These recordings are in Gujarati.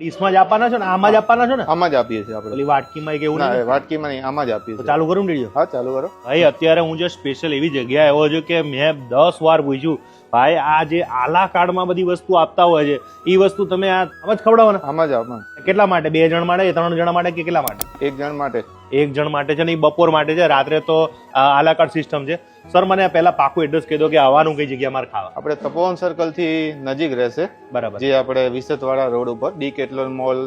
ડીશમાં જ આપવાના છો ને આમાં જ આપવાના છો ને? આમાં જ આપીએ છીએ આપણે. પેલી વાટકીમાં કે એવું ના નહીં? વાટકીમાં નહીં, આમાં જ આપીએ તો છીએ. ચાલુ કરું ને વિડીયો? હા ચાલુ કરો. ભાઈ અત્યારે હું જે સ્પેશિયલ એવી જગ્યાએ આવ્યો છું કે મેં 10 વાર પૂછ્યું ભાઈ આ જે આલા કાર્ડમાં બધી વસ્તુ આપતા હોય છે એ વસ્તુ તમે આમ જ ખવડાવો ને? આમાં જ આમાં. કેટલા માટે? 2 જણ માટે, 3 જણ માટે કે કેટલા માટે? એક જણ માટે. 1 જણ માટે છે ને એ બપોર માટે છે, રાત્રે તો આલા કાર્ડ સિસ્ટમ છે. સર મને પહેલા પાકું એડ્રેસ કહી દો કે આવવાનું કઈ જગ્યા મારે ખાવા? આપણે તપોવન સર્કલ થી નજીક રહેશે, બરાબર જે આપણે વિસતવાડા રોડ ઉપર ડીકેથલોન મોલ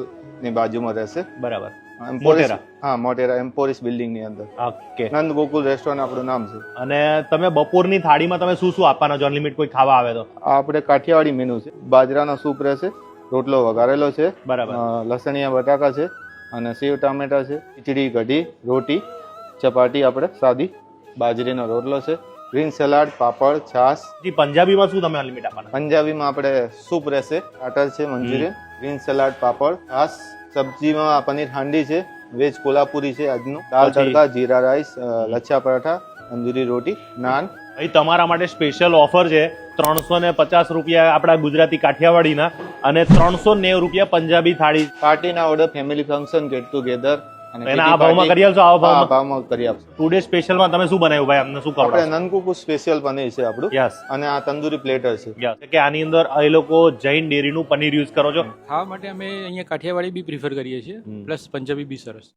ની બાજુમાં રહેશે. બરાબર. એમ્પોરિસ, હા મોટેરા એમ્પોરિસ બિલ્ડિંગ ની અંદર. ઓકે. નંદ ગોકુલ રેસ્ટોરન્ટ આપણું નામ છે. અને તમે બપોરની થાળીમાં તમે શું શું આપવાના છો અનલિમિટ કોઈ ખાવા આવે તો? આ આપણે કાઠિયાવાડી મેનુ છે. બાજરાનો સૂપ રહેશે, રોટલો વઘારેલો છે, બરાબર. લસણિયા બટાકા છે અને સેવ ટામેટા છે, ખીચડી કઢી, રોટી, ચપાટી આપણે સાદી, બાજરીનો રોટલો છે, ગ્રીન સલાડ, પાપડ, છાશ. જી પંજાબીમાં શું તમે અનલિમિટ આપવાના? પંજાબીમાં આપણે સૂપ રહેશે, સ્ટાર્ટર છે, મંચુરિયન, ગ્રીન સલાડ, પાપડ, છાશ. સબ્જીમાં પનીર હાંડી છે, વેજ કોલ્હાપુરી છે આજનું, દાલ તડકા, જીરા રાઈસ, લચ્છા પરાઠા, તંદૂરી રોટી, નાન. ભાઈ તમારા માટે સ્પેશિયલ ઓફર છે 350 રૂપિયા આપણા ગુજરાતી કાઠિયાવાડીના અને 390 રૂપિયા પંજાબી થાળી. પાર્ટીના order, family function, get together એના આ ભાવમાં કરી આપશો? આ ભાવમાં? ભાવમાં કરી આપશો. ટુડે સ્પેશિયલમાં તમે શું બનાવ્યું ભાઈ? અમને શું આપણે ખવડાવો? નનકુકુ સ્પેશિયલ પનીર છે આપણું, યસ. અને આ તંદૂરી પ્લેટર છે. કે આની અંદર એ લોકો જૈન ડેરીનું પનીર યુઝ કરો છો? ખાવા માટે અમે અહીંયા કાઠિયાવાડી બી પ્રિફર કરીએ છીએ, પ્લસ પંજાબી બી સરસ.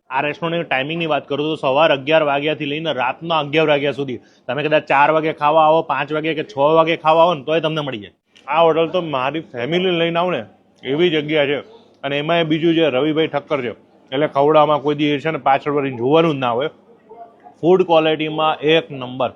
આ રેસ્ટોરન્ટની ટાઈમિંગની વાત કરું તો સવાર 11 વાગ્યાથી લઈને રાતના 11 વાગ્યા સુધી. તમે કદાચ 4 વાગે ખાવા આવો, 5 વાગે કે 6 વાગે ખાવા આવો ને તોય તમને મળી જાય. આ હોટલ તો મારી ફેમિલી લઈને આવું ને એવી જગ્યા છે. અને એમાં બીજું જે રવિભાઈ ઠક્કર છે એટલે ખવડાવવામાં કોઈ દી છે ને પાછળ વળી જોવાનું જ ના હોય. ફૂડ ક્વોલિટીમાં 1 નંબર.